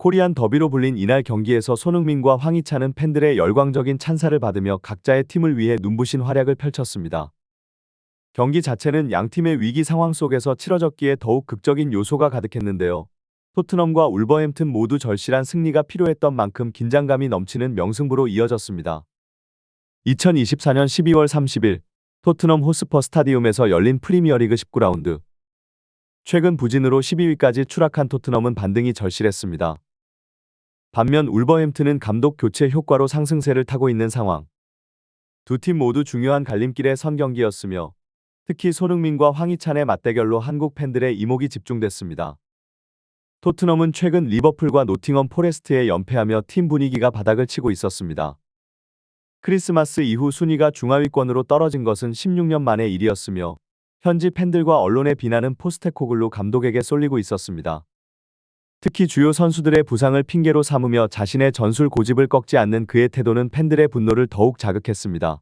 코리안 더비로 불린 이날 경기에서 손흥민과 황희찬은 팬들의 열광적인 찬사를 받으며 각자의 팀을 위해 눈부신 활약을 펼쳤습니다. 경기 자체는 양팀의 위기 상황 속에서 치러졌기에 더욱 극적인 요소가 가득했는데요. 토트넘과 울버햄튼 모두 절실한 승리가 필요했던 만큼 긴장감이 넘치는 명승부로 이어졌습니다. 2024년 12월 30일 토트넘 호스퍼 스타디움에서 열린 프리미어리그 19라운드. 최근 부진으로 12위까지 추락한 토트넘은 반등이 절실했습니다. 반면 울버햄튼은 감독 교체 효과로 상승세를 타고 있는 상황. 두 팀 모두 중요한 갈림길에 선 경기였으며 특히 손흥민과 황희찬의 맞대결로 한국 팬들의 이목이 집중됐습니다. 토트넘은 최근 리버풀과 노팅엄 포레스트에 연패하며 팀 분위기가 바닥을 치고 있었습니다. 크리스마스 이후 순위가 중하위권으로 떨어진 것은 16년 만의 일이었으며 현지 팬들과 언론의 비난은 포스테코글루 감독에게 쏠리고 있었습니다. 특히 주요 선수들의 부상을 핑계로 삼으며 자신의 전술 고집을 꺾지 않는 그의 태도는 팬들의 분노를 더욱 자극했습니다.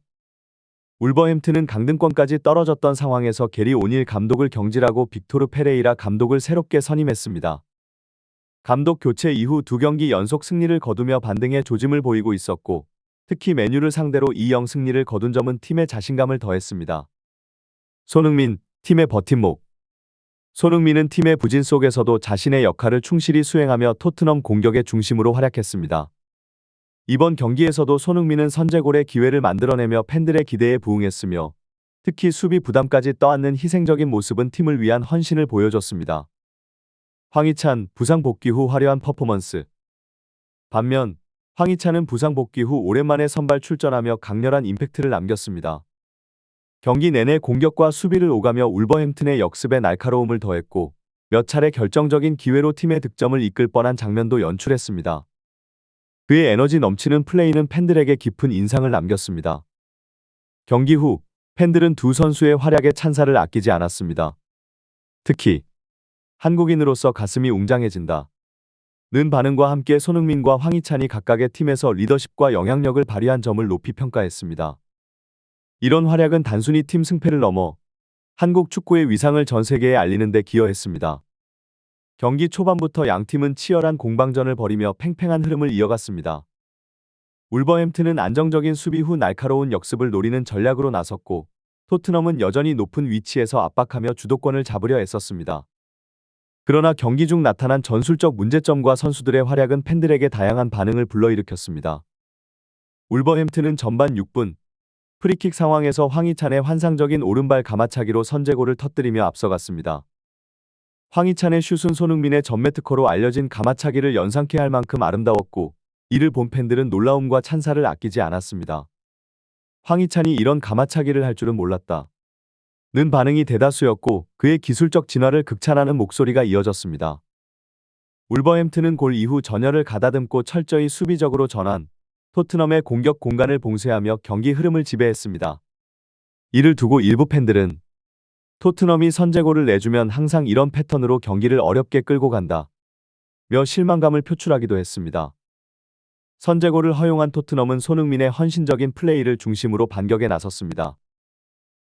울버햄튼은 강등권까지 떨어졌던 상황에서 게리 오닐 감독을 경질하고 빅토르 페레이라 감독을 새롭게 선임했습니다. 감독 교체 이후 2경기 연속 승리를 거두며 반등의 조짐을 보이고 있었고 특히 맨유를 상대로 2-0 승리를 거둔 점은 팀의 자신감을 더했습니다. 손흥민, 팀의 버팀목. 손흥민은 팀의 부진 속에서도 자신의 역할을 충실히 수행하며 토트넘 공격의 중심으로 활약했습니다. 이번 경기에서도 손흥민은 선제골의 기회를 만들어내며 팬들의 기대에 부응했으며 특히 수비 부담까지 떠안는 희생적인 모습은 팀을 위한 헌신을 보여줬습니다. 황희찬, 부상 복귀 후 화려한 퍼포먼스. 반면 황희찬은 부상 복귀 후 오랜만에 선발 출전하며 강렬한 임팩트를 남겼습니다. 경기 내내 공격과 수비를 오가며 울버햄튼의 역습에 날카로움을 더했고 몇 차례 결정적인 기회로 팀의 득점을 이끌 뻔한 장면도 연출했습니다. 그의 에너지 넘치는 플레이는 팬들에게 깊은 인상을 남겼습니다. 경기 후 팬들은 두 선수의 활약에 찬사를 아끼지 않았습니다. 특히 한국인으로서 가슴이 웅장해진다. 는 반응과 함께 손흥민과 황희찬이 각각의 팀에서 리더십과 영향력을 발휘한 점을 높이 평가했습니다. 이런 활약은 단순히 팀 승패를 넘어 한국 축구의 위상을 전 세계에 알리는 데 기여했습니다. 경기 초반부터 양팀은 치열한 공방전을 벌이며 팽팽한 흐름을 이어갔습니다. 울버햄튼은 안정적인 수비 후 날카로운 역습을 노리는 전략으로 나섰고 토트넘은 여전히 높은 위치에서 압박하며 주도권을 잡으려 애썼습니다. 그러나 경기 중 나타난 전술적 문제점과 선수들의 활약은 팬들에게 다양한 반응을 불러일으켰습니다. 울버햄튼은 전반 6분 프리킥 상황에서 황희찬의 환상적인 오른발 가마차기로 선제골을 터뜨리며 앞서갔습니다. 황희찬의 슛은 손흥민의 전매 특허로 알려진 가마차기를 연상케 할 만큼 아름다웠고 이를 본 팬들은 놀라움과 찬사를 아끼지 않았습니다. 황희찬이 이런 가마차기를 할 줄은 몰랐다. 는 반응이 대다수였고 그의 기술적 진화를 극찬하는 목소리가 이어졌습니다. 울버햄튼은 골 이후 전열을 가다듬고 철저히 수비적으로 전환, 토트넘의 공격 공간을 봉쇄하며 경기 흐름을 지배했습니다. 이를 두고 일부 팬들은 토트넘이 선제골을 내주면 항상 이런 패턴으로 경기를 어렵게 끌고 간다 며 실망감을 표출하기도 했습니다. 선제골을 허용한 토트넘은 손흥민의 헌신적인 플레이를 중심으로 반격에 나섰습니다.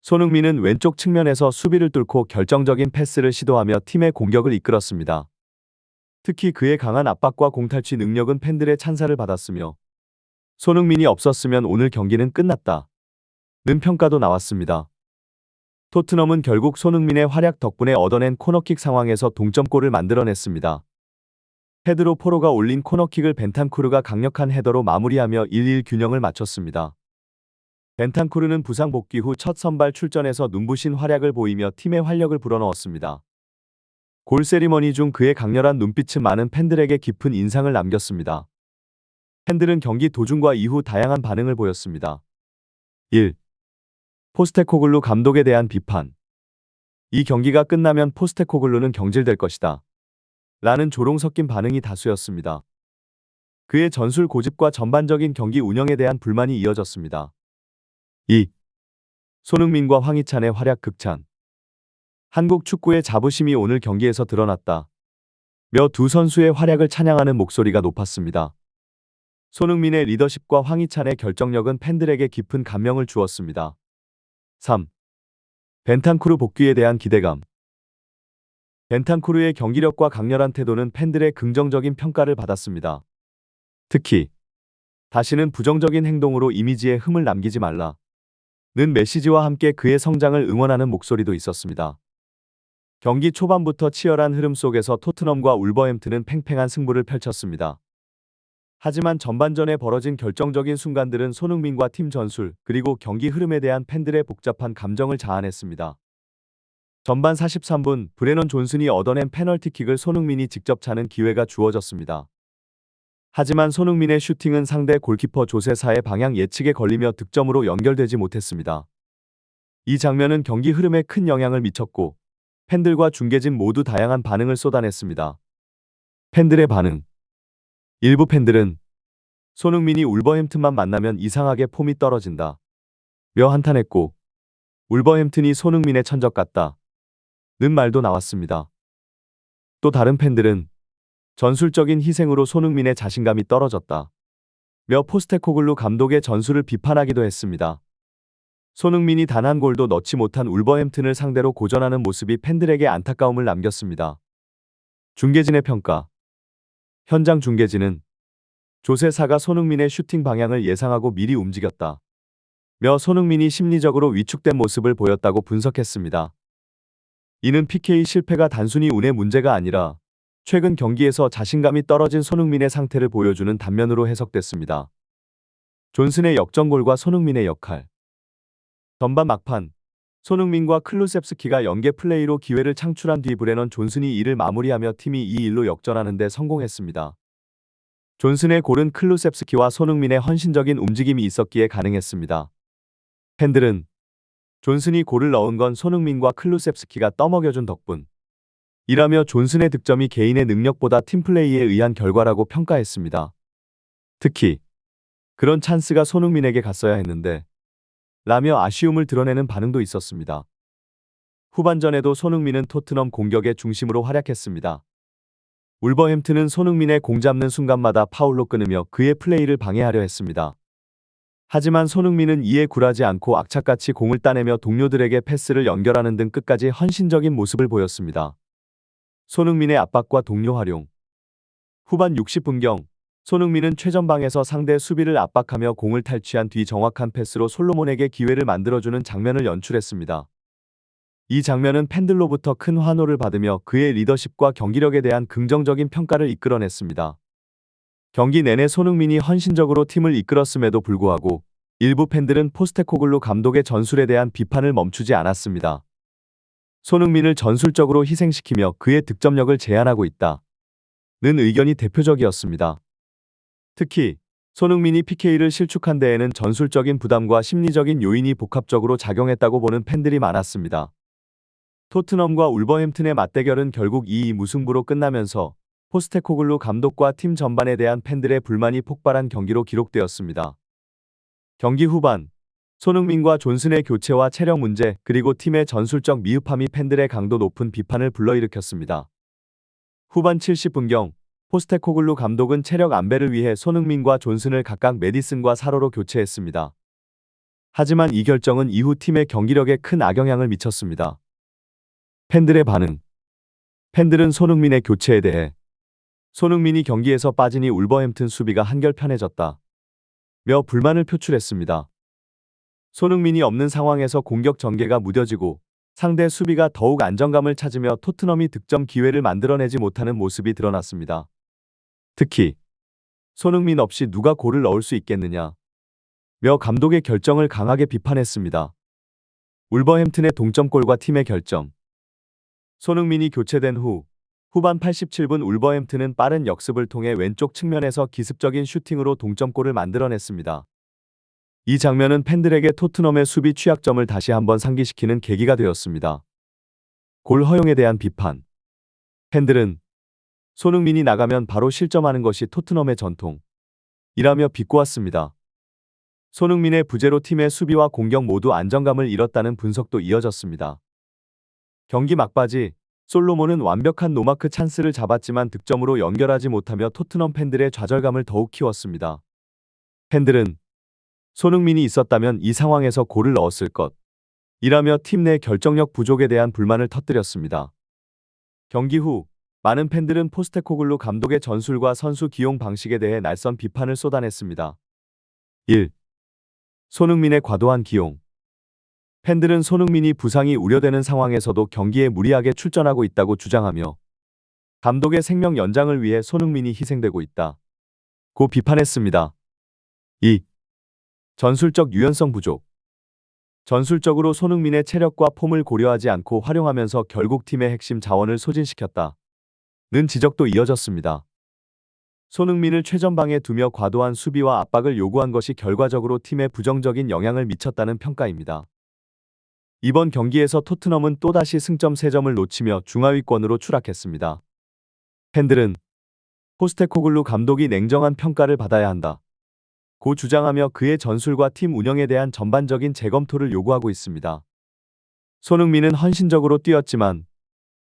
손흥민은 왼쪽 측면에서 수비를 뚫고 결정적인 패스를 시도하며 팀의 공격을 이끌었습니다. 특히 그의 강한 압박과 공탈취 능력은 팬들의 찬사를 받았으며 손흥민이 없었으면 오늘 경기는 끝났다. 는 평가도 나왔습니다. 토트넘은 결국 손흥민의 활약 덕분에 얻어낸 코너킥 상황에서 동점골을 만들어냈습니다. 페드로 포로가 올린 코너킥을 벤탄쿠르가 강력한 헤더로 마무리하며 1-1 균형을 맞췄습니다. 벤탄쿠르는 부상 복귀 후 첫 선발 출전에서 눈부신 활약을 보이며 팀의 활력을 불어넣었습니다. 골 세리머니 중 그의 강렬한 눈빛은 많은 팬들에게 깊은 인상을 남겼습니다. 팬들은 경기 도중과 이후 다양한 반응을 보였습니다. 1. 포스테코글루 감독에 대한 비판. 이 경기가 끝나면 포스테코글루는 경질될 것이다. 라는 조롱 섞인 반응이 다수였습니다. 그의 전술 고집과 전반적인 경기 운영에 대한 불만이 이어졌습니다. 2. 손흥민과 황희찬의 활약 극찬. 한국 축구의 자부심이 오늘 경기에서 드러났다. 며 두 선수의 활약을 찬양하는 목소리가 높았습니다. 손흥민의 리더십과 황희찬의 결정력은 팬들에게 깊은 감명을 주었습니다. 3. 벤탄쿠르 복귀에 대한 기대감. 벤탄쿠르의 경기력과 강렬한 태도는 팬들의 긍정적인 평가를 받았습니다. 특히 다시는 부정적인 행동으로 이미지에 흠을 남기지 말라 는 메시지와 함께 그의 성장을 응원하는 목소리도 있었습니다. 경기 초반부터 치열한 흐름 속에서 토트넘과 울버햄튼은 팽팽한 승부를 펼쳤습니다. 하지만 전반전에 벌어진 결정적인 순간들은 손흥민과 팀 전술 그리고 경기 흐름에 대한 팬들의 복잡한 감정을 자아냈습니다. 전반 43분 브레넌 존슨이 얻어낸 페널티킥을 손흥민이 직접 차는 기회가 주어졌습니다. 하지만 손흥민의 슈팅은 상대 골키퍼 조세사의 방향 예측에 걸리며 득점으로 연결되지 못했습니다. 이 장면은 경기 흐름에 큰 영향을 미쳤고 팬들과 중계진 모두 다양한 반응을 쏟아냈습니다. 팬들의 반응. 일부 팬들은 손흥민이 울버햄튼만 만나면 이상하게 폼이 떨어진다 며 한탄했고 울버햄튼이 손흥민의 천적 같다 는 말도 나왔습니다. 또 다른 팬들은 전술적인 희생으로 손흥민의 자신감이 떨어졌다 며 포스테코글루 감독의 전술을 비판하기도 했습니다. 손흥민이 단 한 골도 넣지 못한 울버햄튼을 상대로 고전하는 모습이 팬들에게 안타까움을 남겼습니다. 중계진의 평가. 현장 중계진은 조세사가 손흥민의 슈팅 방향을 예상하고 미리 움직였다 며 손흥민이 심리적으로 위축된 모습을 보였다고 분석했습니다. 이는 PK 실패가 단순히 운의 문제가 아니라 최근 경기에서 자신감이 떨어진 손흥민의 상태를 보여주는 단면으로 해석됐습니다. 존슨의 역전골과 손흥민의 역할. 전반 막판 손흥민과 클루셉스키가 연계 플레이로 기회를 창출한 뒤 브레넌 존슨이 이를 마무리하며 팀이 2-1로 역전하는 데 성공했습니다. 존슨의 골은 클루셉스키와 손흥민의 헌신적인 움직임이 있었기에 가능했습니다. 팬들은 존슨이 골을 넣은 건 손흥민과 클루셉스키가 떠먹여준 덕분 이라며 존슨의 득점이 개인의 능력보다 팀플레이에 의한 결과라고 평가했습니다. 특히 그런 찬스가 손흥민에게 갔어야 했는데 라며 아쉬움을 드러내는 반응도 있었습니다. 후반전에도 손흥민은 토트넘 공격의 중심으로 활약했습니다. 울버햄튼은 손흥민의 공 잡는 순간마다 파울로 끊으며 그의 플레이를 방해하려 했습니다. 하지만 손흥민은 이에 굴하지 않고 악착같이 공을 따내며 동료들에게 패스를 연결하는 등 끝까지 헌신적인 모습을 보였습니다. 손흥민의 압박과 동료 활용. 후반 60분경 손흥민은 최전방에서 상대 수비를 압박하며 공을 탈취한 뒤 정확한 패스로 솔로몬에게 기회를 만들어주는 장면을 연출했습니다. 이 장면은 팬들로부터 큰 환호를 받으며 그의 리더십과 경기력에 대한 긍정적인 평가를 이끌어냈습니다. 경기 내내 손흥민이 헌신적으로 팀을 이끌었음에도 불구하고 일부 팬들은 포스테코글루 감독의 전술에 대한 비판을 멈추지 않았습니다. 손흥민을 전술적으로 희생시키며 그의 득점력을 제한하고 있다 는 의견이 대표적이었습니다. 특히 손흥민이 PK를 실축한 데에는 전술적인 부담과 심리적인 요인이 복합적으로 작용했다고 보는 팬들이 많았습니다. 토트넘과 울버햄튼의 맞대결은 결국 2-2 무승부로 끝나면서 포스테코글루 감독과 팀 전반에 대한 팬들의 불만이 폭발한 경기로 기록되었습니다. 경기 후반 손흥민과 존슨의 교체와 체력 문제 그리고 팀의 전술적 미흡함이 팬들의 강도 높은 비판을 불러일으켰습니다. 후반 70분경 포스테코글루 감독은 체력 안배를 위해 손흥민과 존슨을 각각 메디슨과 사로로 교체했습니다. 하지만 이 결정은 이후 팀의 경기력에 큰 악영향을 미쳤습니다. 팬들의 반응. 팬들은 손흥민의 교체에 대해 손흥민이 경기에서 빠지니 울버햄튼 수비가 한결 편해졌다 며 불만을 표출했습니다. 손흥민이 없는 상황에서 공격 전개가 무뎌지고 상대 수비가 더욱 안정감을 찾으며 토트넘이 득점 기회를 만들어내지 못하는 모습이 드러났습니다. 특히 손흥민 없이 누가 골을 넣을 수 있겠느냐 며 감독의 결정을 강하게 비판했습니다. 울버햄튼의 동점골과 팀의 결정. 손흥민이 교체된 후 후반 87분 울버햄튼은 빠른 역습을 통해 왼쪽 측면에서 기습적인 슈팅으로 동점골을 만들어냈습니다. 이 장면은 팬들에게 토트넘의 수비 취약점을 다시 한번 상기시키는 계기가 되었습니다. 골 허용에 대한 비판. 팬들은 손흥민이 나가면 바로 실점하는 것이 토트넘의 전통이라며 비꼬았습니다. 손흥민의 부재로 팀의 수비와 공격 모두 안정감을 잃었다는 분석도 이어졌습니다. 경기 막바지 솔로몬은 완벽한 노마크 찬스를 잡았지만 득점으로 연결하지 못하며 토트넘 팬들의 좌절감을 더욱 키웠습니다. 팬들은 손흥민이 있었다면 이 상황에서 골을 넣었을 것 이라며 팀 내 결정력 부족에 대한 불만을 터뜨렸습니다. 경기 후 많은 팬들은 포스테코글루 감독의 전술과 선수 기용 방식에 대해 날선 비판을 쏟아냈습니다. 1. 손흥민의 과도한 기용. 팬들은 손흥민이 부상이 우려되는 상황에서도 경기에 무리하게 출전하고 있다고 주장하며 감독의 생명 연장을 위해 손흥민이 희생되고 있다 고 비판했습니다. 2. 전술적 유연성 부족. 전술적으로 손흥민의 체력과 폼을 고려하지 않고 활용하면서 결국 팀의 핵심 자원을 소진시켰다 는 지적도 이어졌습니다. 손흥민을 최전방에 두며 과도한 수비와 압박을 요구한 것이 결과적으로 팀에 부정적인 영향을 미쳤다는 평가입니다. 이번 경기에서 토트넘은 또다시 승점 3점을 놓치며 중하위권으로 추락했습니다. 팬들은 포스테코글루 감독이 냉정한 평가를 받아야 한다 고 주장하며 그의 전술과 팀 운영에 대한 전반적인 재검토를 요구하고 있습니다. 손흥민은 헌신적으로 뛰었지만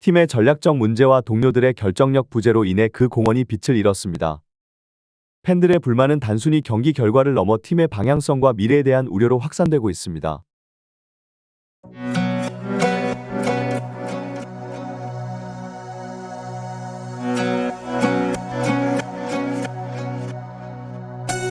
팀의 전략적 문제와 동료들의 결정력 부재로 인해 그 공헌이 빛을 잃었습니다. 팬들의 불만은 단순히 경기 결과를 넘어 팀의 방향성과 미래에 대한 우려로 확산되고 있습니다.